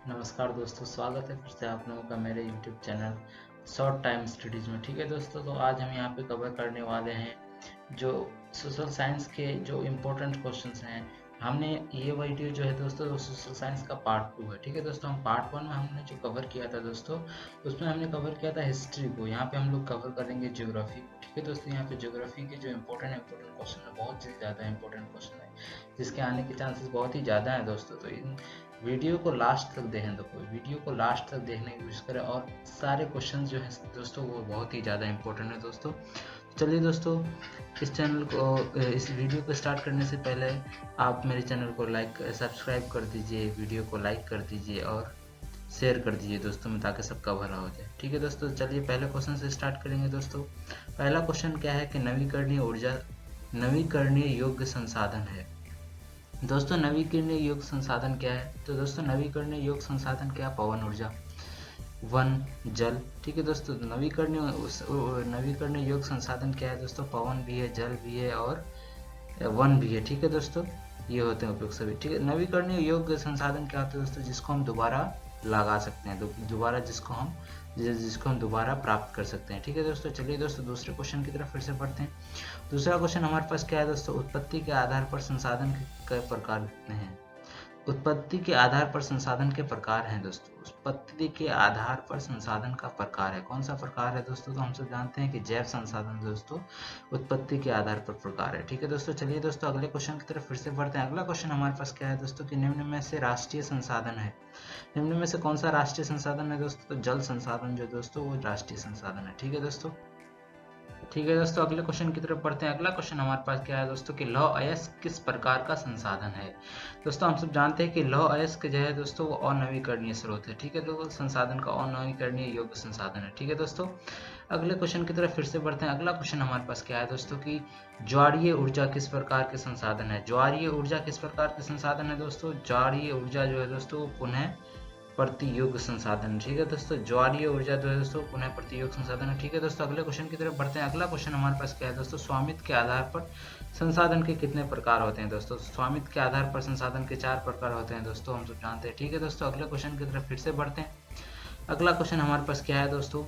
नमस्कार दोस्तों, स्वागत है फिर से आप लोगों का मेरे YouTube channel short time studies में। ठीक है दोस्तों, तो आज हम यहाँ पे कवर करने वाले हैं जो सोशल साइंस के जो इम्पोर्टेंट क्वेश्चंस हैं। हमने ये वीडियो जो है दोस्तों सोशल साइंस का पार्ट 2 है। ठीक है दोस्तों, हम पार्ट 1 में हमने जो कवर किया था दोस्तों, उसमें हमने कवर किया था हिस्ट्री को। यहाँ पे हम लोग कवर करेंगे ज्योग्राफी। ठीक है दोस्तों, यहाँ पे ज्योग्राफी के जो इम्पोर्टेंट क्वेश्चन है, बहुत ही ज़्यादा इंपॉर्टेंट क्वेश्चन है जिसके आने के चांसेस बहुत ही ज़्यादा हैं दोस्तों। तो इन वीडियो को लास्ट तक देखें, तो कोई वीडियो को लास्ट तक देखने की कोशिश करें और सारे क्वेश्चन जो हैं दोस्तों वो बहुत ही ज़्यादा इंपॉर्टेंट है दोस्तों। चलिए दोस्तों, इस वीडियो को स्टार्ट करने से पहले आप मेरे चैनल को सब्सक्राइब कर दीजिए, वीडियो को लाइक कर दीजिए और शेयर कर दीजिए दोस्तों में, ताकि सबका भला हो जाए। ठीक है दोस्तों, चलिए पहले क्वेश्चन से स्टार्ट करेंगे दोस्तों। पहला क्वेश्चन क्या है कि नवीकरणीय ऊर्जा नवीकरणीय योग्य संसाधन है। दोस्तों नवीकरणीय योग संसाधन क्या है? तो दोस्तों नवीकरणीय योग संसाधन क्या? पवन ऊर्जा, वन, जल। ठीक है दोस्तों, नवीकरणीय योग संसाधन क्या है दोस्तों? पवन भी है, जल भी है और वन भी है। ठीक है दोस्तों, ये होते हैं उपयोग सभी। ठीक है, नवीकरणीय योग संसाधन क्या होता है दोस्तों? जिसको हम दोबारा लगा सकते हैं, दोबारा जिसको हम दोबारा प्राप्त कर सकते हैं। ठीक है दोस्तों, चलिए दोस्तों दूसरे क्वेश्चन की तरफ फिर से पढ़ते हैं। दूसरा क्वेश्चन हमारे पास क्या है दोस्तों? उत्पत्ति के आधार पर संसाधन के प्रकार कितने हैं? उत्पत्ति के आधार पर संसाधन के प्रकार हैं दोस्तों। उत्पत्ति के आधार पर संसाधन का प्रकार है, कौन सा प्रकार है दोस्तों? तो हम सब जानते हैं कि जैव संसाधन दोस्तों उत्पत्ति के आधार पर प्रकार है। ठीक है दोस्तों, चलिए दोस्तों अगले क्वेश्चन की तरफ फिर से बढ़ते हैं। अगला क्वेश्चन हमारे पास क्या है दोस्तों? कि निम्न में से राष्ट्रीय संसाधन है, निम्न में से कौन सा राष्ट्रीय संसाधन है दोस्तों? तो जल संसाधन जो दोस्तों वो राष्ट्रीय संसाधन है। ठीक है दोस्तों, ठीक है दोस्तों अगले क्वेश्चन की तरफ बढ़ते हैं। अगला क्वेश्चन हमारे पास क्या है दोस्तों? कि लौह अयस्क किस प्रकार का संसाधन है? दोस्तों हम सब जानते हैं कि लौह अयस्क जो है दोस्तों वो अनवीकरणीय स्रोत है। ठीक है दोस्तों, संसाधन का अनवीकरणीय योग्य संसाधन है। ठीक है दोस्तों, अगले क्वेश्चन की तरफ फिर से बढ़ते हैं। अगला क्वेश्चन हमारे पास क्या है दोस्तों? कि ज्वारीय ऊर्जा किस प्रकार के संसाधन है? ज्वारीय ऊर्जा किस प्रकार के संसाधन है दोस्तों? ज्वारीय ऊर्जा जो है दोस्तों पुनः प्रतियोग संसाधन। ठीक है दोस्तों, ज्वारीय ऊर्जा जो है दोस्तों पुनः प्रतियोग संसाधन है। ठीक है दोस्तों, अगले क्वेश्चन की तरफ बढ़ते हैं। अगला क्वेश्चन हमारे पास क्या है दोस्तों? स्वामित्व के आधार पर संसाधन के कितने प्रकार होते हैं दोस्तों? स्वामित्व के आधार पर संसाधन के 4 प्रकार होते हैं दोस्तों, हम सब जानते हैं। ठीक है दोस्तों, अगले क्वेश्चन की तरफ फिर से बढ़ते हैं। अगला क्वेश्चन हमारे पास क्या है दोस्तों?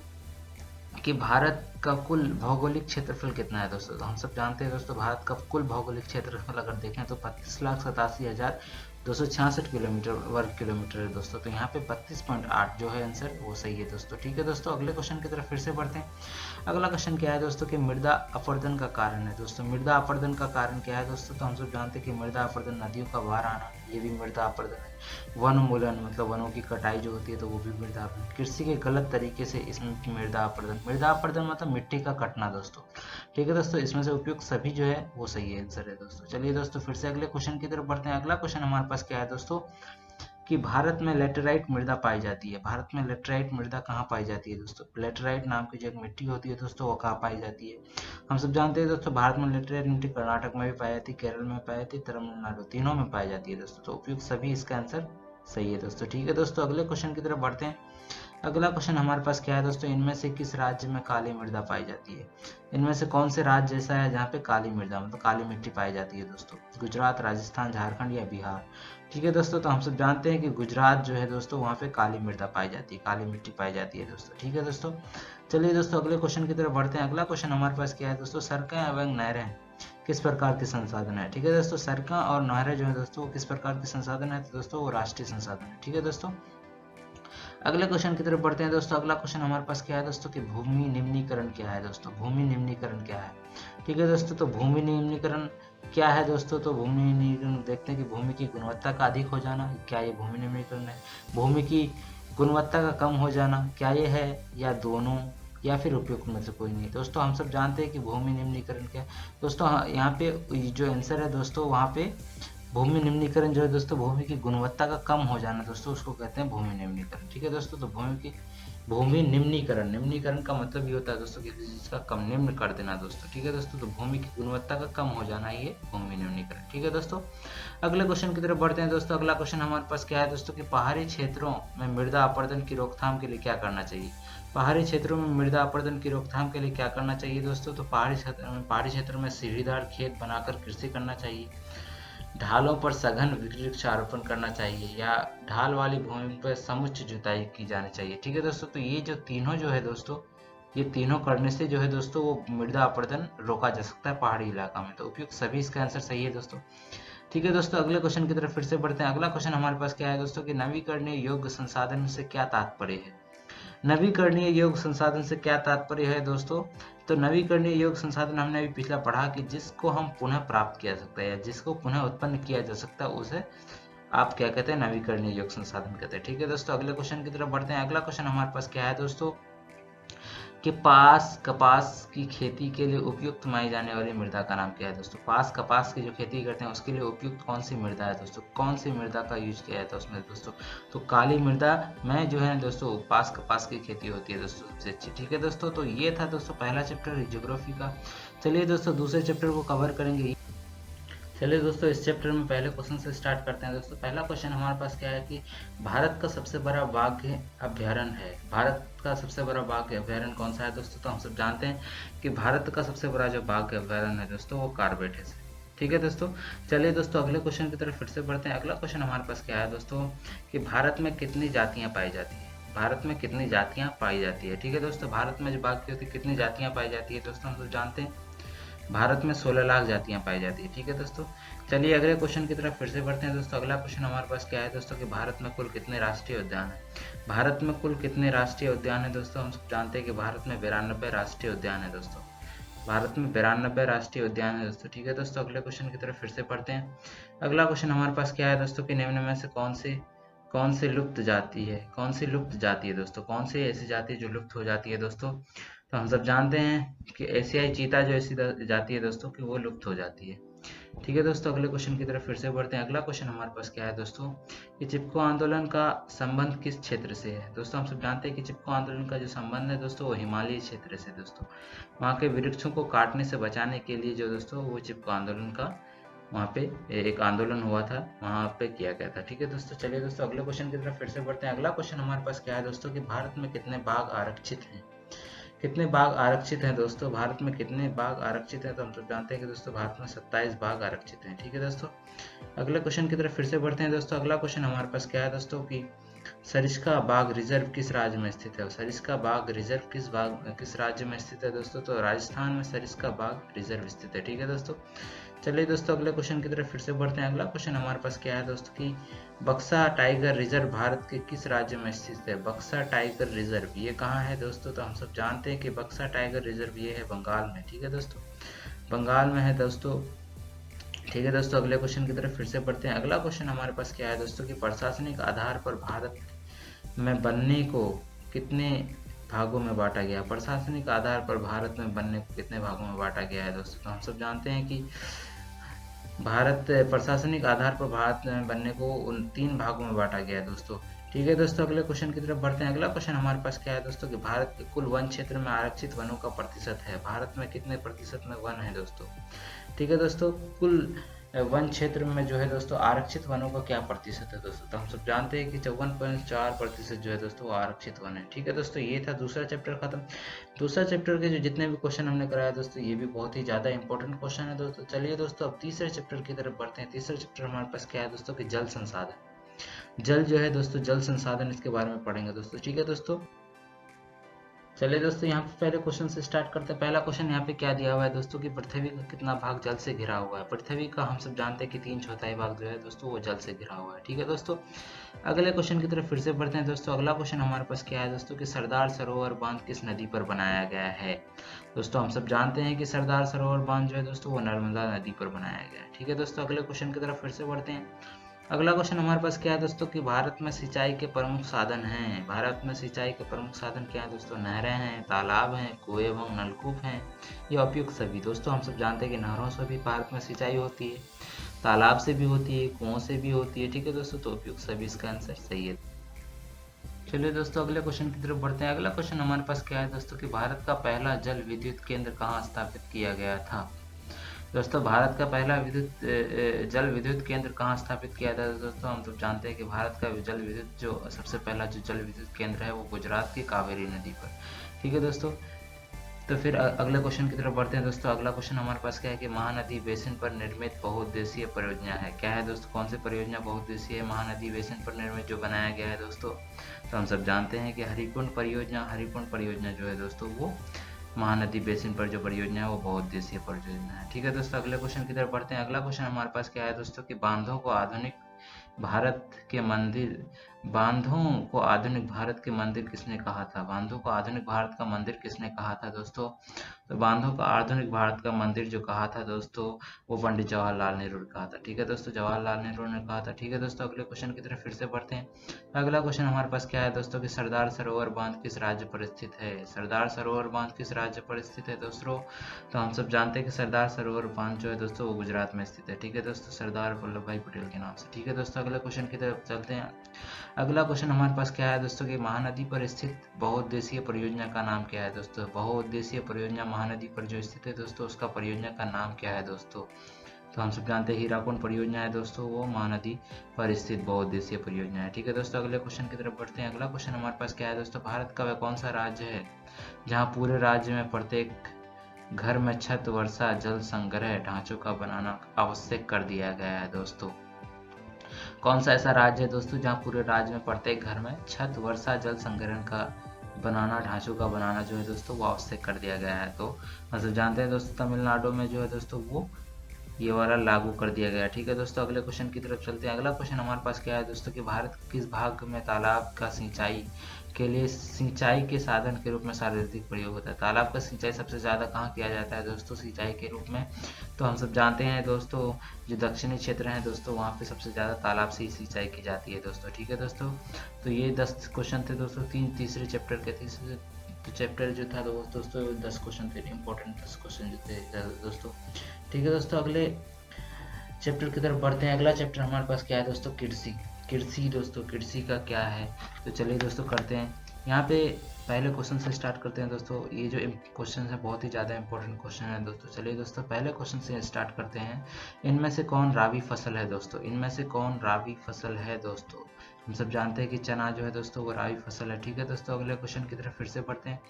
कि भारत का कुल भौगोलिक क्षेत्रफल कितना है दोस्तों? तो हम सब जानते हैं दोस्तों भारत का कुल भौगोलिक क्षेत्रफल अगर देखें तो 32,87,266 किलोमीटर वर्ग किलोमीटर है दोस्तों। तो यहाँ पे 32.8 जो है आंसर वो सही है दोस्तों। ठीक है दोस्तों, अगले क्वेश्चन की तरफ फिर से बढ़ते हैं। अगला क्वेश्चन क्या है दोस्तों? कि मृदा अपरदन का कारण है दोस्तों। मृदा अपरदन का कारण क्या है दोस्तों? तो हम सब जानते हैं कि मृदा अपरदन नदियों का बाहर आना, ये भी मृदा अपरदन है। वन मूलन मतलब वनों की कटाई जो होती है तो वो भी मृदा अपरदन। कृषि के गलत तरीके से इसमें मृदा अपरदन, मृदा अपरदन मतलब मिट्टी का कटना दोस्तों। ठीक है दोस्तों, इसमें से उपयुक्त सभी जो है वो सही है आंसर है दोस्तों। चलिए दोस्तों फिर से अगले क्वेश्चन की तरफ बढ़ते हैं। अगला क्वेश्चन हमारे पास क्या है दोस्तों? कि भारत में लेटेराइट मृदा पाई जाती है। भारत में लेटेराइट मृदा कहाँ पाई जाती है दोस्तों? लेटेराइट नाम की जो एक मिट्टी होती है दोस्तों वो कहाँ पाई जाती है? हम सब जानते हैं दोस्तों भारत में लेटेराइट मिट्टी कर्नाटक में भी पाई जाती है, केरल में पाई जाती है, तमिलनाडु, तीनों में पाई जाती है दोस्तों। तो उपयुक्त सभी इसका आंसर सही है दोस्तों। ठीक है दोस्तों, अगले क्वेश्चन की तरफ बढ़ते हैं। अगला क्वेश्चन हमारे पास क्या है दोस्तों? इनमें से किस राज्य में काली मृदा पाई जाती है? इनमें से कौन से राज्य ऐसा है जहाँ पे काली मृदा मतलब काली मिट्टी पाई जाती है दोस्तों? गुजरात, राजस्थान, झारखंड या बिहार? ठीक है दोस्तों, तो हम सब जानते हैं कि गुजरात जो है दोस्तों वहाँ पे काली मृदा पाई जाती है, काली मिट्टी पाई जाती है दोस्तों। ठीक है दोस्तों, चलिए दोस्तों अगले क्वेश्चन की तरफ बढ़ते हैं। अगला क्वेश्चन हमारे पास क्या है दोस्तों? सड़कें एवं नहरें किस प्रकार के संसाधन है? ठीक है दोस्तों, सड़कें और नहरें जो है दोस्तों किस प्रकार के संसाधन है? तो दोस्तों वो राष्ट्रीय संसाधन है। ठीक है दोस्तों, अगले क्वेश्चन की तरफ बढ़ते हैं दोस्तों। अगला क्वेश्चन हमारे पास क्या है दोस्तों? कि भूमि निम्नीकरण क्या है दोस्तों? भूमि निम्नीकरण क्या है? ठीक है दोस्तों, तो भूमि निम्नीकरण क्या है दोस्तों? तो भूमि निम्नीकरण देखते हैं कि भूमि की गुणवत्ता का अधिक हो जाना, क्या ये भूमि निम्नीकरण है? भूमि की गुणवत्ता का कम हो जाना, क्या ये है? या दोनों, या फिर उपयुक्त में से कोई नहीं? दोस्तों हम सब जानते हैं कि भूमि निम्नीकरण क्या है दोस्तों। यहाँ पे जो आंसर है दोस्तों वहाँ पे भूमि निम्नीकरण जो है दोस्तों भूमि की गुणवत्ता का कम हो जाना दोस्तों उसको कहते हैं भूमि निम्नीकरण। ठीक है दोस्तों, तो भूमि निम्नीकरण, निम्नीकरण का मतलब ये होता है दोस्तों किसी चीज का कम निम्न कर देना दोस्तों। ठीक है दोस्तों, तो भूमि की गुणवत्ता का कम हो जाना ये भूमि निम्नीकरण। ठीक है दोस्तों, अगले क्वेश्चन की तरफ बढ़ते हैं दोस्तों। अगला क्वेश्चन हमारे पास क्या है दोस्तों? कि पहाड़ी क्षेत्रों में मृदा अपरदन की रोकथाम के लिए क्या करना चाहिए? पहाड़ी क्षेत्रों में मृदा अपरदन की रोकथाम के लिए क्या करना चाहिए दोस्तों? तो पहाड़ी क्षेत्र में सीढ़ीदार खेत बनाकर कृषि करना चाहिए। ढालों पर सघन वृक्षारोपण करना चाहिए या ढाल वाली भूमि पर समुच्च जुताई की जानी चाहिए। ठीक है दोस्तों, तो ये जो तीनों जो है दोस्तों, ये तीनों करने से जो है दोस्तों वो मृदा अपरदन रोका जा सकता है पहाड़ी इलाका में। तो उपयुक्त सभी इसका आंसर सही है दोस्तों। ठीक है दोस्तों, अगले क्वेश्चन की तरफ फिर से बढ़ते हैं। अगला क्वेश्चन हमारे पास क्या है दोस्तों कि नवीकरणीय योग्य संसाधन से क्या तात्पर्य है। नवीकरणीय योग्य संसाधन से क्या तात्पर्य है दोस्तों। तो नवीकरणीय योग्य संसाधन हमने अभी पिछला पढ़ा कि जिसको हम पुनः प्राप्त किया जा सकता है या जिसको पुनः उत्पन्न किया जा सकता है उसे आप क्या कहते हैं, नवीकरणीय योग्य संसाधन कहते हैं। ठीक है दोस्तों, अगले क्वेश्चन की तरफ बढ़ते हैं। अगला क्वेश्चन हमारे पास क्या है दोस्तों कि कपास की खेती के लिए उपयुक्त मानी जाने वाली मृदा का नाम क्या है दोस्तों। कपास की जो खेती करते हैं उसके लिए उपयुक्त कौन सी मृदा है दोस्तों, कौन सी मृदा का यूज किया जाता है उसमें दोस्तों। तो काली मृदा में जो है दोस्तों कपास की खेती होती है दोस्तों सबसे अच्छी। ठीक है दोस्तों, तो ये था दोस्तों पहला चैप्टर ज्योग्राफी का। चलिए दोस्तों दूसरे चैप्टर को कवर करेंगे। चलिए दोस्तों इस चैप्टर में पहले क्वेश्चन से स्टार्ट करते हैं दोस्तों। पहला क्वेश्चन हमारे पास क्या है कि भारत का सबसे बड़ा बाघ अभ्यारण्य है। भारत का सबसे बड़ा बाघ अभ्यारण्य कौन सा है दोस्तों। तो हम सब जानते हैं कि भारत का सबसे बड़ा जो बाघ अभ्यारण्य है दोस्तों वो कार्बेट है। ठीक है दोस्तों, चलिए दोस्तों अगले क्वेश्चन की तरफ फिर से बढ़ते हैं। अगला क्वेश्चन हमारे पास क्या है दोस्तों कि भारत में कितनी जातियाँ पाई जाती है। भारत में कितनी जातियाँ पाई जाती है। ठीक है दोस्तों, भारत में जो बाघ की होती है कितनी जातियाँ पाई जाती है दोस्तों हम सब जानते हैं भारत में 16 लाख जातियां पाई जाती है। ठीक है दोस्तों, चलिए अगले क्वेश्चन की तरफ फिर से बढ़ते हैं दोस्तों। अगला क्वेश्चन हमारे पास क्या है दोस्तों कि भारत में कुल कितने राष्ट्रीय उद्यान है। भारत में कुल कितने राष्ट्रीय उद्यान है दोस्तों। हम सब जानते हैं कि भारत में 92 राष्ट्रीय उद्यान है दोस्तों। भारत में 92 राष्ट्रीय उद्यान है दोस्तों। ठीक है दोस्तों, अगले क्वेश्चन की तरफ फिर से पढ़ते हैं। अगला क्वेश्चन हमारे पास क्या है दोस्तों कि निम्न में से कौन सी लुप्त जाति है, कौन सी लुप्त जाति है दोस्तों, कौन सी ऐसी जाति है जो लुप्त हो जाती है दोस्तों। तो हम सब जानते हैं कि एशियाई चीता जो ऐसी जाती है दोस्तों कि वो लुप्त हो जाती है। ठीक है दोस्तों, अगले क्वेश्चन की तरफ फिर से बढ़ते हैं। अगला क्वेश्चन हमारे पास क्या है दोस्तों कि चिपको आंदोलन का संबंध किस क्षेत्र से है। दोस्तों हम सब जानते हैं कि चिपको आंदोलन का जो संबंध है दोस्तों वो हिमालय क्षेत्र से दोस्तों। वहाँ के वृक्षों को काटने से बचाने के लिए जो दोस्तों वो चिपको आंदोलन का वहाँ पे एक आंदोलन हुआ था, वहाँ पे किया गया था। ठीक है दोस्तों, चलिए दोस्तों अगले क्वेश्चन की तरफ फिर से बढ़ते हैं। अगला क्वेश्चन हमारे पास क्या है दोस्तों कि भारत में कितने बाघ आरक्षित हैं। कितने बाघ आरक्षित हैं दोस्तों, भारत में कितने बाघ आरक्षित हैं। तो हम सब जानते हैं कि दोस्तों भारत में 27 बाघ आरक्षित हैं। ठीक है दोस्तों, अगले क्वेश्चन की तरफ फिर से बढ़ते हैं दोस्तों। अगला क्वेश्चन हमारे पास क्या है दोस्तों कि सरिस्का बाघ रिजर्व किस राज्य में स्थित है। सरिस्का बाघ रिजर्व किस राज्य में स्थित है दोस्तों। तो राजस्थान में सरिस्का बाघ रिजर्व स्थित है। ठीक है दोस्तों, चलिए दोस्तों अगले क्वेश्चन की तरफ फिर से बढ़ते हैं। अगला क्वेश्चन हमारे पास क्या है दोस्तों कि बक्सा टाइगर रिजर्व भारत के किस राज्य में स्थित है। बक्सा टाइगर रिजर्व ये कहाँ है दोस्तों। तो हम सब जानते हैं कि बक्सा टाइगर रिजर्व ये है बंगाल में। ठीक है दोस्तों, बंगाल में है दोस्तों। ठीक है दोस्तों, अगले क्वेश्चन की तरफ फिर से बढ़ते हैं। अगला क्वेश्चन हमारे पास क्या है दोस्तों कि प्रशासनिक आधार पर भारत में बनने को कितने भागों में बांटा गया। प्रशासनिक आधार पर भारत में बनने को कितने भागों में बांटा गया है दोस्तों। तो हम सब जानते हैं कि भारत प्रशासनिक आधार पर भारत में बनने को उन 3 भागों में बांटा गया है दोस्तों। ठीक है दोस्तों, अगले क्वेश्चन की तरफ बढ़ते हैं। अगला क्वेश्चन हमारे पास क्या है दोस्तों कि भारत के कुल वन क्षेत्र में आरक्षित वनों का प्रतिशत है। भारत में कितने प्रतिशत में वन है दोस्तों। ठीक है दोस्तों, कुल वन क्षेत्र में जो है दोस्तों आरक्षित वनों का क्या प्रतिशत है दोस्तों। तो हम सब जानते हैं कि 54.4% जो है दोस्तों वो आरक्षित वन है। ठीक है दोस्तों, ये था दूसरा चैप्टर खत्म। दूसरा चैप्टर के जो जितने भी क्वेश्चन हमने कराया दोस्तों ये भी बहुत ही ज़्यादा इंपॉर्टेंट क्वेश्चन है दोस्तों। चलिए दोस्तों अब तीसरे चैप्टर की तरफ बढ़ते हैं। तीसरा चैप्टर हमारे पास क्या है दोस्तों कि जल संसाधन। जल जो है दोस्तों जल संसाधन इसके बारे में पढ़ेंगे दोस्तों। ठीक है दोस्तों, चलिए दोस्तों यहाँ पे पहले क्वेश्चन से स्टार्ट करते हैं। पहला क्वेश्चन यहाँ पे क्या दिया हुआ है दोस्तों कि पृथ्वी का कितना भाग जल से घिरा हुआ है। पृथ्वी का हम सब जानते हैं कि 3/4 भाग जो है दोस्तों वो जल से घिरा हुआ है। ठीक है दोस्तों, अगले क्वेश्चन की तरफ फिर से बढ़ते हैं दोस्तों। अगला क्वेश्चन हमारे पास क्या है दोस्तों कि सरदार सरोवर बांध किस नदी पर बनाया गया है। दोस्तों हम सब जानते हैं कि सरदार सरोवर बांध जो है दोस्तों वो नर्मदा नदी पर बनाया गया है। ठीक है दोस्तों, अगले क्वेश्चन की तरफ फिर से बढ़ते हैं। अगला क्वेश्चन हमारे पास क्या है दोस्तों कि भारत में सिंचाई के प्रमुख साधन हैं। भारत में सिंचाई के प्रमुख साधन क्या है दोस्तों। नहरें हैं, तालाब हैं, कुएं एवं नलकूप हैं। ये उपयुक्त सभी। दोस्तों हम सब जानते हैं कि नहरों से भी भारत में सिंचाई होती है, तालाब से भी होती है, कुओं से भी होती है। ठीक है दोस्तों, तो उपयुक्त सभी इसका आंसर सही है। चलिए दोस्तों अगले क्वेश्चन की तरफ बढ़ते हैं। अगला क्वेश्चन हमारे पास क्या है दोस्तों कि भारत का पहला जल विद्युत केंद्र कहाँ स्थापित किया गया था। दोस्तों भारत का पहला जल विद्युत केंद्र कहाँ स्थापित किया था दोस्तों। हम तो जानते हैं कि भारत का जल विद्युत जो सबसे पहला जो जल विद्युत केंद्र है वो गुजरात की कावेरी नदी पर। ठीक है दोस्तों, तो फिर अगले क्वेश्चन की तरफ बढ़ते हैं दोस्तों। अगला क्वेश्चन हमारे पास क्या है कि महानदी बेसिन पर निर्मित बहुउद्देशीय परियोजना है। क्या है दोस्तों, कौन सी परियोजना बहुउद्देशीय है महानदी बेसिन पर निर्मित जो बनाया गया है दोस्तों? तो हम सब जानते हैं कि हरिकुंड परियोजना जो है दोस्तों वो महानदी बेसिन पर जो परियोजना है वो बहुउद्देशीय परियोजना है। ठीक है दोस्तों, अगले क्वेश्चन की तरफ बढ़ते हैं। अगला क्वेश्चन हमारे पास क्या है दोस्तों कि बांधों को आधुनिक भारत के मंदिर किसने कहा था? बांधों को आधुनिक भारत का मंदिर किसने कहा था दोस्तों? तो बांधों का आधुनिक भारत का मंदिर जो कहा था दोस्तों वो पंडित जवाहरलाल नेहरू ने कहा था। ठीक है दोस्तों, जवाहरलाल नेहरू ने कहा था। ठीक है दोस्तों, अगले क्वेश्चन की तरफ फिर से बढ़ते हैं। अगला क्वेश्चन हमारे पास क्या है दोस्तों कि सरदार सरोवर बांध किस राज्य पर स्थित है? सरदार सरोवर बांध किस राज्य पर स्थित है दोस्तों? तो हम सब जानते हैं कि सरदार सरोवर बांध जो है दोस्तों वो गुजरात में स्थित है। ठीक है दोस्तों, सरदार वल्लभ भाई पटेल के नाम से। ठीक है दोस्तों, अगले क्वेश्चन की तरफ चलते हैं। अगला क्वेश्चन हमारे पास क्या है दोस्तों कि महानदी पर स्थित बहुउद्देशीय परियोजना का नाम क्या है दोस्तों? बहुउद्देशीय परियोजना महानदी पर जो स्थित है दोस्तों उसका परियोजना का नाम क्या है दोस्तों? तो हम सब जानते हैं हीराकुंड परियोजना है दोस्तों, वो महानदी पर स्थित बहुउद्देशीय परियोजना है। ठीक है दोस्तों, अगले क्वेश्चन की तरफ बढ़ते हैं। अगला क्वेश्चन हमारे पास क्या है दोस्तों, भारत का वह कौन सा राज्य है जहाँ पूरे राज्य में प्रत्येक घर में छत वर्षा जल संग्रह ढांचों का बनाना आवश्यक कर दिया गया है दोस्तों? कौन सा ऐसा राज्य है दोस्तों जहाँ पूरे राज्य में प्रत्येक घर में छत वर्षा जल संग्रहण का ढांचों का बनाना जो है दोस्तों वो आवश्यक कर दिया गया है? तो मतलब जानते हैं दोस्तों तमिलनाडु में जो है दोस्तों वो ये वाला लागू कर दिया गया। ठीक है दोस्तों, अगले क्वेश्चन की तरफ चलते हैं। अगला क्वेश्चन हमारे पास क्या है दोस्तों कि भारत के किस भाग में तालाब का सिंचाई के लिए सिंचाई के साधन के रूप में सर्वाधिक प्रयोग होता है? तालाब का सिंचाई सबसे ज़्यादा कहाँ किया जाता है दोस्तों सिंचाई के रूप में? तो हम सब जानते हैं दोस्तों जो दक्षिणी क्षेत्र हैं दोस्तों वहाँ पे सबसे ज़्यादा तालाब से ही सिंचाई की जाती है दोस्तों। ठीक है दोस्तों, तो ये 10 क्वेश्चन थे दोस्तों तीसरे चैप्टर के। तीसरे चैप्टर जो था दोस्तों 10 क्वेश्चन थे, इंपॉर्टेंट 10 क्वेश्चन जो थे दोस्तों। ठीक है दोस्तों, अगले चैप्टर की तरफ बढ़ते हैं। अगला चैप्टर हमारे पास क्या है दोस्तों, कृषि दोस्तों, कृषि का क्या है? तो चलिए दोस्तों करते हैं। यहाँ पे पहले क्वेश्चन से स्टार्ट करते हैं दोस्तों। ये जो क्वेश्चन है बहुत ही ज़्यादा इंपॉर्टेंट क्वेश्चन है दोस्तों। चलिए दोस्तों पहले क्वेश्चन से स्टार्ट करते हैं। इनमें से कौन राबी फसल है दोस्तों? इनमें से कौन राबी फसल है दोस्तों? हम सब जानते हैं कि चना जो है दोस्तों वो राबी फसल है। ठीक है दोस्तों, अगले क्वेश्चन की तरफ फिर से बढ़ते हैं।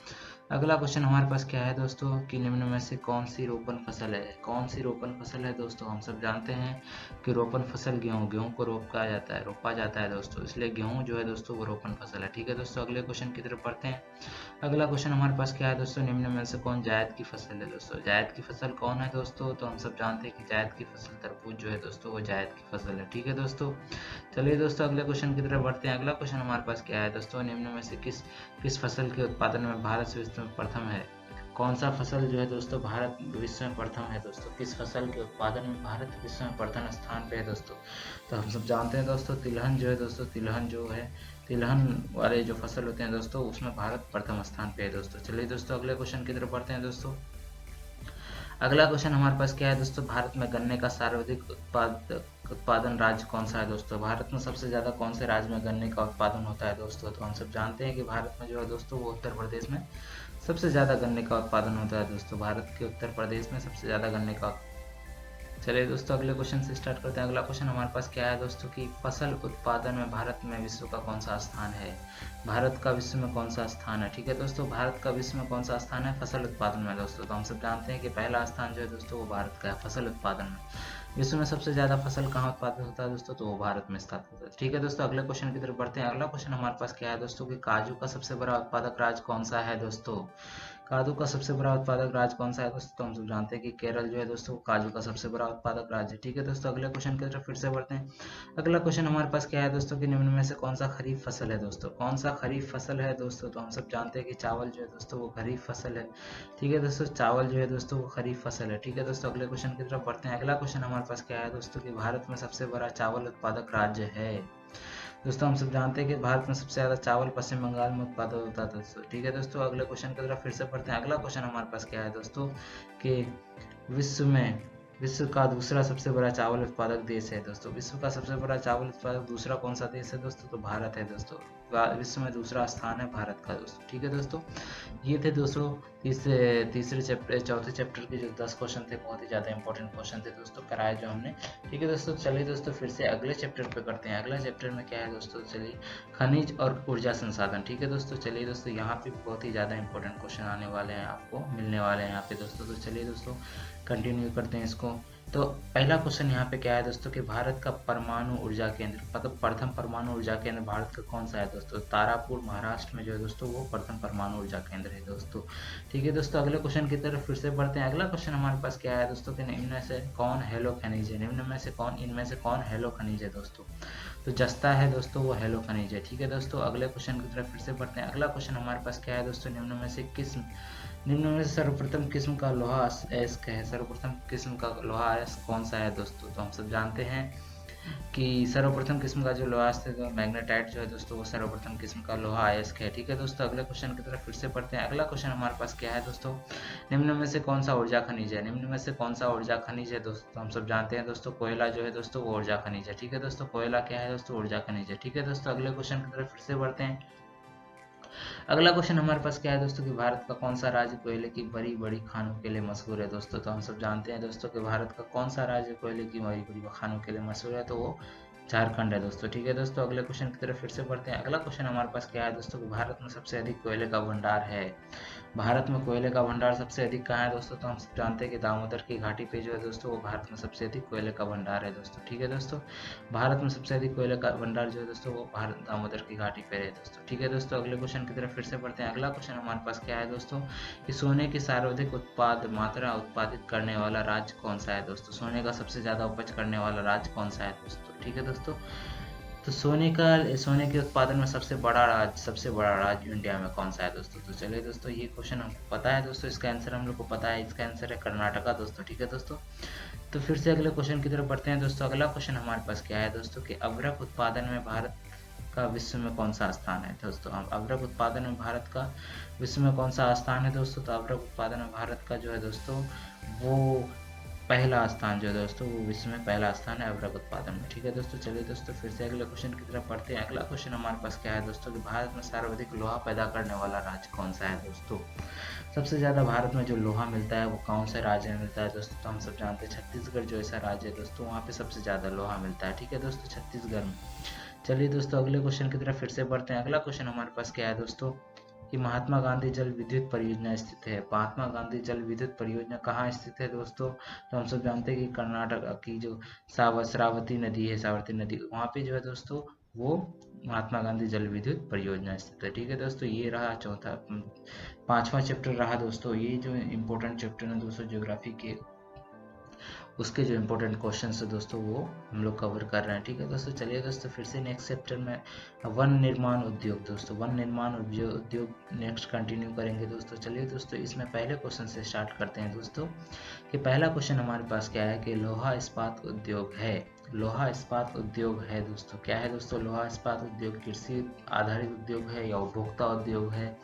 अगला क्वेश्चन हमारे पास क्या है दोस्तों कि निम्न में से कौन सी रोपण फसल है? कौन सी रोपण फसल है दोस्तों? हम सब जानते हैं कि रोपण फसल गेहूं को रोपा जाता है दोस्तों, इसलिए गेहूं जो है दोस्तों वो रोपण फसल है। ठीक है दोस्तों, अगले क्वेश्चन की तरफ बढ़ते हैं। अगला क्वेश्चन हमारे पास क्या है दोस्तों, निम्न में से कौन जायद की फसल है दोस्तों? जायद की फसल कौन है दोस्तों? तो हम सब जानते हैं कि जायद की फसल तरबूज जो है दोस्तों वो जायद की फसल है। ठीक है दोस्तों, चलिए दोस्तों अगले क्वेश्चन की तरफ बढ़ते हैं। अगला क्वेश्चन हमारे पास क्या है दोस्तों, निम्न में से किस फसल के उत्पादन में भारत विश्व में प्रथम है? कौन सा फसल जो है दोस्तों भारत विश्व में प्रथम है दोस्तों? किस फसल के उत्पादन में भारत विश्व में प्रथम स्थान पे है दोस्तों? तो हम सब जानते हैं दोस्तों तिलहन जो है दोस्तों, तिलहन वाले जो फसल होते हैं दोस्तों उसमें भारत प्रथम स्थान पे है दोस्तों। चलिए दोस्तों अगले क्वेश्चन की तरफ बढ़ते हैं दोस्तों। अगला क्वेश्चन हमारे पास क्या है दोस्तों, भारत में गन्ने का सर्वाधिक उत्पादन राज्य कौन सा है दोस्तों? भारत में सबसे ज्यादा कौन से राज्य में गन्ने का उत्पादन होता है दोस्तों? तो हम सब जानते हैं कि भारत में जो है दोस्तों वो उत्तर प्रदेश में सबसे ज्यादा गन्ने का उत्पादन होता है दोस्तों। भारत के उत्तर प्रदेश में सबसे ज्यादा गन्ने का। चलिए दोस्तों अगले क्वेश्चन से स्टार्ट करते हैं। अगला क्वेश्चन हमारे पास क्या है दोस्तों कि फसल उत्पादन में भारत में विश्व का कौन सा स्थान है? भारत का विश्व में कौन सा स्थान है? ठीक है दोस्तों, भारत का विश्व में कौन सा स्थान है फसल उत्पादन में दोस्तों? तो हम सब जानते हैं कि पहला स्थान जो है दोस्तों वो भारत का है फसल उत्पादन में। विश्व में सबसे ज्यादा फसल कहाँ उत्पादन होता है दोस्तों? तो वो भारत में स्थापित होता है। ठीक है दोस्तों, अगले क्वेश्चन की तरफ बढ़ते हैं। अगला क्वेश्चन हमारे पास क्या है दोस्तों कि काजू का सबसे बड़ा उत्पादक राज्य कौन सा है दोस्तों? काजू का सबसे बड़ा उत्पादक राज्य कौन सा है दोस्तों? तो हम सब जानते हैं कि केरल जो है दोस्तों काजू का सबसे बड़ा उत्पादक राज्य है। ठीक है दोस्तों, अगले क्वेश्चन की तरफ फिर से बढ़ते हैं। अगला क्वेश्चन हमारे पास क्या है दोस्तों कि निम्न में से कौन सा खरीफ फसल है दोस्तों? कौन सा खरीफ फसल है दोस्तों? तो हम सब जानते हैं कि चावल जो है दोस्तों वो खरीफ फसल है। ठीक है दोस्तों, चावल जो है दोस्तों वो खरीफ फसल है। ठीक है दोस्तों, अगले क्वेश्चन की तरफ बढ़ते हैं। अगला क्वेश्चन हमारे पास क्या है दोस्तों कि भारत में सबसे बड़ा चावल उत्पादक राज्य है दोस्तों? हम सब जानते हैं कि भारत में सबसे ज्यादा चावल पश्चिम बंगाल में उत्पादन होता है दोस्तों। ठीक है दोस्तों, अगले क्वेश्चन की तरफ फिर से पढ़ते हैं। अगला क्वेश्चन हमारे पास क्या है दोस्तों कि विश्व का दूसरा सबसे बड़ा चावल उत्पादक देश है दोस्तों। विश्व का सबसे बड़ा चावल उत्पादक दूसरा कौन सा देश है दोस्तों? तो भारत है दोस्तों। विश्व में दूसरा स्थान है भारत का दोस्तों। ठीक है दोस्तों, ये थे दोस्तों तीसरे चैप्टर चौथे चैप्टर के जो 10 क्वेश्चन थे, बहुत ही ज़्यादा इंपॉर्टेंट क्वेश्चन थे दोस्तों, कराए जो हमने। ठीक है दोस्तों, चलिए दोस्तों फिर से अगले चैप्टर पे करते हैं। अगला चैप्टर में क्या है दोस्तों, चलिए खनिज और ऊर्जा संसाधन। ठीक है दोस्तों, चलिए दोस्तों यहाँ पे बहुत ही ज़्यादा इंपॉर्टेंट क्वेश्चन आने वाले हैं, आपको मिलने वाले हैं यहाँ पे दोस्तों। तो चलिए दोस्तों कंटिन्यू करते हैं इसको। तो पहला क्वेश्चन यहाँ पे क्या है दोस्तों कि भारत का परमाणु ऊर्जा केंद्र, मतलब प्रथम परमाणु ऊर्जा केंद्र भारत का कौन सा है दोस्तों? तारापुर महाराष्ट्र में जो है दोस्तों वो प्रथम परमाणु ऊर्जा केंद्र है दोस्तों। ठीक है दोस्तों, अगले क्वेश्चन की तरफ फिर से बढ़ते हैं। अगला क्वेश्चन हमारे पास क्या है दोस्तों कि निम्न में से कौन हेलो खनिज है? निम्न में से कौन, इनमें से कौन हेलो खनिज है दोस्तों? तो जस्ता है दोस्तों, वो हेलो खनिज है। ठीक है दोस्तों, अगले क्वेश्चन की तरफ फिर से बढ़ते हैं। अगला क्वेश्चन हमारे पास क्या है दोस्तों, निम्न में से सर्वप्रथम किस्म का लोहा अयस्क है। सर्वप्रथम किस्म का लोहा अयस्क कौन सा है दोस्तों? तो हम सब जानते हैं कि सर्वप्रथम किस्म का जो लोहा अयस्क है, मैग्नेटाइट जो है दोस्तों, वो सर्वप्रथम किस्म का लोहा अयस्क है। ठीक है दोस्तों, अगले क्वेश्चन की तरफ फिर से पढ़ते हैं। अगला क्वेश्चन हमारे पास क्या है दोस्तों, निम्न में से कौन सा ऊर्जा खनिज है? निम्न में से कौन सा ऊर्जा खनिज है दोस्तों? तो हम सब जानते हैं दोस्तों कोयला जो है दोस्तों वो ऊर्जा खनिज है। ठीक है दोस्तों, कोयला क्या है दोस्तों? ऊर्जा खनिज है। ठीक है दोस्तों, अगले क्वेश्चन की तरफ फिर से बढ़ते हैं। अगला क्वेश्चन हमारे पास क्या है दोस्तों कि भारत का कौन सा राज्य कोयले की बड़ी बड़ी खानों के लिए मशहूर है दोस्तों? तो हम सब जानते हैं दोस्तों कि भारत का कौन सा राज्य कोयले की बड़ी बड़ी खानों के लिए मशहूर है, तो वो झारखंड है दोस्तों। ठीक है दोस्तों, अगले क्वेश्चन की तरफ फिर से बढ़ते हैं। अगला क्वेश्चन हमारे पास क्या है दोस्तों कि भारत में सबसे अधिक कोयले का भंडार है। भारत में कोयले का भंडार सबसे अधिक कहाँ है दोस्तों? तो हम सब जानते हैं कि दामोदर की घाटी पे जो है दोस्तों वो भारत में सबसे अधिक कोयले का भंडार है दोस्तों। ठीक है दोस्तों, भारत में सबसे अधिक कोयले का भंडार जो है दोस्तों वो भारत दामोदर की घाटी पे है दोस्तों। ठीक है दोस्तों, अगले क्वेश्चन की तरफ फिर से बढ़ते हैं। अगला क्वेश्चन हमारे पास क्या है दोस्तों कि सोने की सर्वाधिक मात्रा उत्पादित करने वाला राज्य कौन सा है दोस्तों? सोने का सबसे ज्यादा उपज करने वाला राज्य कौन सा है दोस्तों? ठीक है दोस्तों, तो सोने के उत्पादन में सबसे बड़ा राज्य इंडिया में कौन सा है दोस्तों? तो चलिए दोस्तों ये क्वेश्चन हमको पता है दोस्तों, इसका आंसर हम लोग को पता है, इसका आंसर है कर्नाटका दोस्तों। ठीक है दोस्तों, तो फिर से अगले क्वेश्चन की तरफ बढ़ते हैं दोस्तों। अगला क्वेश्चन हमारे पास क्या है दोस्तों कि अभ्रक उत्पादन में भारत का विश्व में कौन सा स्थान है दोस्तों? अभ्रक उत्पादन में भारत का विश्व में कौन सा स्थान है दोस्तों? तो अभ्रक उत्पादन में भारत का जो है दोस्तों वो पहला स्थान जो है दोस्तों वो विश्व में पहला स्थान है अभ्रक उत्पादन में। ठीक है दोस्तों, चलिए दोस्तों फिर से अगले क्वेश्चन की तरफ पढ़ते हैं। अगला क्वेश्चन हमारे पास क्या है दोस्तों कि भारत में सर्वाधिक लोहा पैदा करने वाला राज्य कौन सा है दोस्तों? सबसे ज़्यादा भारत में जो लोहा मिलता है वो कौन से राज्य में मिलता है दोस्तों? तो हम सब जानते हैं छत्तीसगढ़ जो ऐसा राज्य है दोस्तों वहाँ पे सबसे ज़्यादा लोहा मिलता है। ठीक है दोस्तों, छत्तीसगढ़ में। चलिए दोस्तों अगले क्वेश्चन की तरफ फिर से बढ़ते हैं। अगला क्वेश्चन हमारे पास क्या है दोस्तों कि महात्मा गांधी जल विद्युत परियोजना स्थित है। महात्मा गांधी जल विद्युत परियोजना कहाँ स्थित है दोस्तों? तो हम सब जानते हैं कि कर्नाटक की जो श्रावती नदी है, साबरमती नदी, वहाँ पे जो है दोस्तों वो महात्मा गांधी जल विद्युत परियोजना स्थित है। ठीक है दोस्तों, ये रहा पांचवा चैप्टर रहा दोस्तों। ये जो इम्पोर्टेंट चैप्टर है दोस्तों ज्योग्राफी के, उसके जो इम्पोर्टेंट क्वेश्चन है दोस्तों वो हम लोग कवर कर रहे हैं। ठीक है दोस्तों, चलिए दोस्तों फिर से नेक्स्ट चैप्टर में वन निर्माण उद्योग दोस्तों, वन निर्माण उद्योग नेक्स्ट कंटिन्यू करेंगे दोस्तों। चलिए दोस्तों इसमें पहले क्वेश्चन से स्टार्ट करते हैं दोस्तों कि पहला क्वेश्चन हमारे पास क्या है कि लोहा इस्पात उद्योग है। लोहा इस्पात उद्योग है दोस्तों, क्या है दोस्तों? लोहा इस्पात उद्योग कृषि आधारित उद्योग है या उपभोक्ता उद्योग है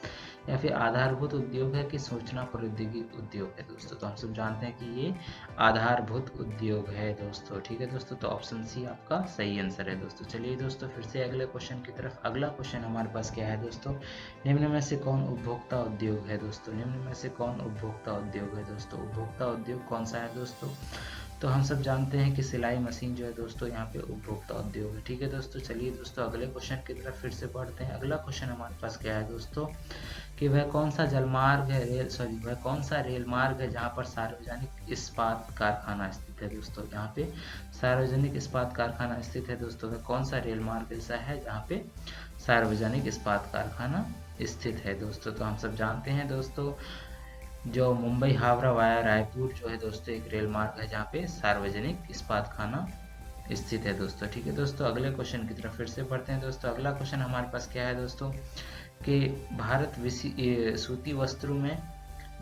या फिर आधारभूत उद्योग है कि सूचना प्रौद्योगिकी उद्योग है दोस्तों? तो हम सब जानते हैं कि ये आधारभूत उद्योग है दोस्तों। ठीक है दोस्तों, तो ऑप्शन सी आपका सही आंसर है दोस्तों। चलिए दोस्तों फिर से अगले क्वेश्चन की तरफ। अगला क्वेश्चन हमारे पास क्या है दोस्तों, निम्न में से कौन उपभोक्ता उद्योग है दोस्तों? निम्न में से कौन उपभोक्ता उद्योग है दोस्तों? उपभोक्ता उद्योग कौन सा है दोस्तों? तो हम सब जानते हैं कि सिलाई मशीन जो है दोस्तों यहाँ पे उपभोक्ता उद्योग है। ठीक है दोस्तों, चलिए दोस्तों अगले क्वेश्चन की तरफ फिर से बढ़ते हैं। अगला क्वेश्चन हमारे पास क्या है दोस्तों कि वह कौन सा जलमार्ग है वह कौन सा रेल मार्ग है जहाँ पर सार्वजनिक इस्पात कारखाना स्थित है दोस्तों? यहाँ पे सार्वजनिक इस्पात कारखाना स्थित है दोस्तों। वह कौन सा रेल मार्ग ऐसा है जहाँ पे सार्वजनिक इस्पात कारखाना स्थित है दोस्तों? तो हम सब जानते हैं दोस्तों जो मुंबई हावड़ा वाया रायपुर जो है दोस्तों एक रेल मार्ग है जहाँ पे सार्वजनिक इस्पात खाना स्थित है दोस्तों। ठीक है दोस्तों, अगले क्वेश्चन की तरफ फिर से बढ़ते हैं दोस्तों। अगला क्वेश्चन हमारे पास क्या है दोस्तों कि भारत सूती वस्त्रों में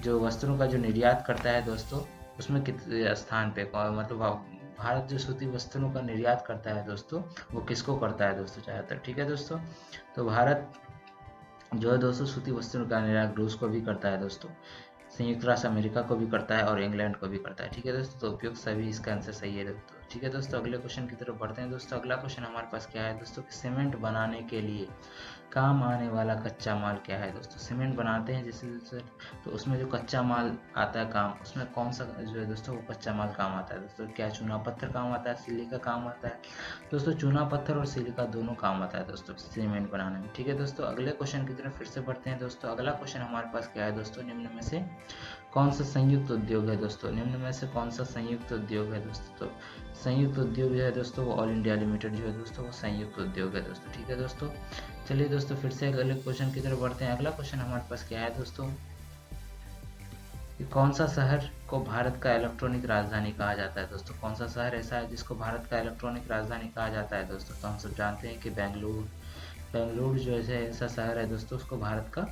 जो वस्त्रों का जो निर्यात करता है दोस्तों उसमें कितने स्थान पे, मतलब भारत जो सूती वस्त्रों का निर्यात करता है दोस्तों वो किसको करता है दोस्तों ज़्यादातर? ठीक है दोस्तों, तो भारत जो है दोस्तों सूती वस्त्रों का निर्यात रूस को भी करता है दोस्तों, संयुक्त राष्ट्र अमेरिका को भी करता है और इंग्लैंड को भी करता है। ठीक है दोस्तों, तो उपयुक्त सभी इसका आंसर सही है दोस्तों। ठीक है दोस्तों, अगले क्वेश्चन की तरफ बढ़ते हैं दोस्तों। अगला क्वेश्चन हमारे पास क्या है दोस्तों, सीमेंट बनाने के लिए काम आने वाला कच्चा माल क्या है दोस्तों। सीमेंट बनाते हैं जैसे दोस्तों, तो उसमें जो कच्चा माल आता है काम, उसमें कौन सा जो है दोस्तों वो कच्चा माल काम आता है दोस्तों। क्या चूना पत्थर काम आता है, सिलिका काम आता है दोस्तों। चूना पत्थर और सिलिका दोनों काम आता है दोस्तों सीमेंट बनाने में। ठीक है दोस्तों, अगले क्वेश्चन की तरफ फिर से बढ़ते हैं दोस्तों। अगला क्वेश्चन हमारे पास क्या है दोस्तों, निम्न में से कौन सा संयुक्त उद्योग है दोस्तों। निम्न में से कौन सा संयुक्त उद्योग है दोस्तों। तो संयुक्त उद्योग जो है दोस्तों वो ऑल इंडिया लिमिटेड जो है दोस्तों वो संयुक्त उद्योग है दोस्तों। ठीक है दोस्तों, चलिए दोस्तों फिर से अगले क्वेश्चन की तरफ बढ़ते हैं। अगला क्वेश्चन हमारे पास क्या है दोस्तों, कि कौन सा शहर को भारत का इलेक्ट्रॉनिक राजधानी कहा जाता है दोस्तों। कौन सा शहर ऐसा है जिसको भारत का इलेक्ट्रॉनिक राजधानी कहा जाता है दोस्तों। तो हम सब जानते हैं कि बेंगलुरु जो है ऐसा शहर है दोस्तों, उसको भारत का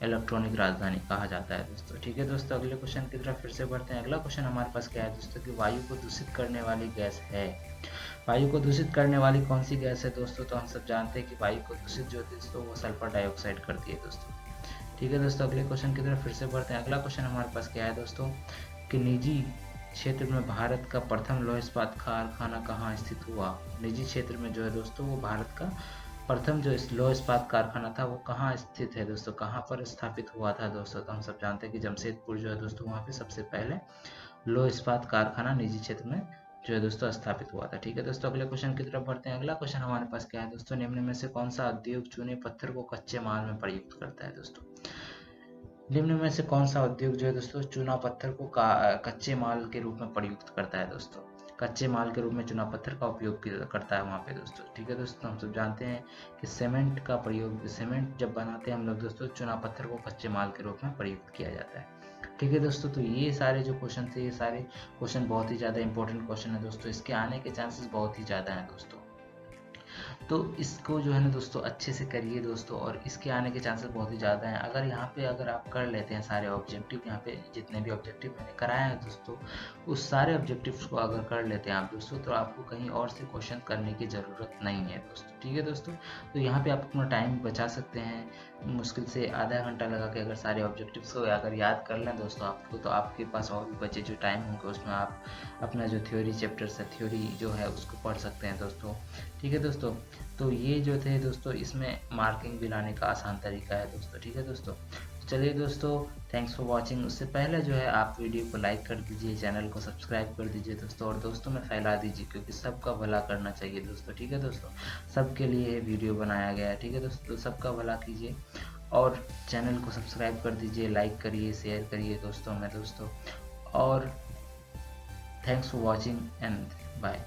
इलेक्ट्रॉनिक राजधानी कहा जाता है दोस्तों। ठीक है दोस्तों, अगले क्वेश्चन की तरफ फिर से बढ़ते हैं। अगला क्वेश्चन हमारे पास क्या है दोस्तों, कि वायु को दूषित करने वाली गैस है। वायु को दूषित करने वाली कौन सी गैस है दोस्तों। तो हम सब जानते हैं कि वायु को दूषित जो है दोस्तों वो सल्फर डाइऑक्साइड करती है दोस्तों। ठीक है दोस्तों, अगले क्वेश्चन की तरफ फिर से बढ़ते हैं। अगला क्वेश्चन हमारे पास क्या है दोस्तों, कि निजी क्षेत्र में भारत का प्रथम लौह इस्पात कारखाना कहाँ स्थित हुआ। निजी क्षेत्र में जो है दोस्तों वो भारत का प्रथम जो लौह इस्पात कारखाना था वो कहाँ स्थित है दोस्तों, कहाँ पर स्थापित हुआ था दोस्तों। तो हम सब जानते हैं कि जमशेदपुर जो है दोस्तों वहाँ पे सबसे पहले लौह इस्पात कारखाना निजी क्षेत्र में जो है दोस्तों स्थापित हुआ था। ठीक है दोस्तों, अगले क्वेश्चन की तरफ बढ़ते हैं। अगला क्वेश्चन हमारे पास क्या है दोस्तों, निम्न में से कौन सा उद्योग चूने पत्थर को कच्चे माल में प्रयुक्त करता है दोस्तों। निम्न में से कौन सा उद्योग जो है दोस्तों चूना पत्थर को कच्चे माल के रूप में प्रयुक्त करता है दोस्तों। कच्चे माल के रूप में चूना पत्थर का उपयोग करता है वहाँ पे दोस्तों। ठीक है दोस्तों, हम सब जानते हैं कि सीमेंट का प्रयोग, सीमेंट जब बनाते हैं हम लोग दोस्तों, चूना पत्थर को कच्चे माल के रूप में प्रयुक्त किया जाता है। ठीक है दोस्तों, तो ये सारे जो क्वेश्चन थे, ये सारे क्वेश्चन बहुत ही ज़्यादा इंपॉर्टेंट क्वेश्चन है दोस्तों। इसके आने के चांसेस बहुत ही ज़्यादा हैं दोस्तों। तो इसको जो है ना दोस्तों अच्छे से करिए दोस्तों, और इसके आने के चांसेस बहुत ही ज़्यादा हैं। अगर यहाँ पे अगर आप कर लेते हैं सारे ऑब्जेक्टिव, यहाँ पे जितने भी ऑब्जेक्टिव मैंने कराए हैं दोस्तों, उस सारे ऑब्जेक्टिव्स को अगर कर लेते हैं आप दोस्तों, तो आपको कहीं और से क्वेश्चन करने की ज़रूरत नहीं है दोस्तों। ठीक है दोस्तों, तो यहाँ पे आप अपना टाइम बचा सकते हैं। मुश्किल से आधा घंटा लगा के अगर सारे ऑब्जेक्टिव्स को अगर याद कर लें दोस्तों आपको, तो आपके पास और भी बचे जो टाइम होंगे उसमें आप अपना जो थ्योरी चैप्टर्स है, थ्योरी जो है उसको पढ़ सकते हैं दोस्तों। ठीक है दोस्तों, तो ये जो थे दोस्तों इसमें मार्किंग भी लाने का आसान तरीका है दोस्तों। ठीक है दोस्तों, चलिए दोस्तों, थैंक्स फॉर वाचिंग। उससे पहले जो है आप वीडियो को लाइक कर दीजिए, चैनल को सब्सक्राइब कर दीजिए दोस्तों, और दोस्तों में फैला दीजिए, क्योंकि सबका भला करना चाहिए दोस्तों। ठीक है दोस्तों, सबके लिए वीडियो बनाया गया है। ठीक है दोस्तों, तो सबका भला कीजिए और चैनल को सब्सक्राइब कर दीजिए, लाइक करिए, शेयर करिए दोस्तों में दोस्तों। और thanks for watching and bye.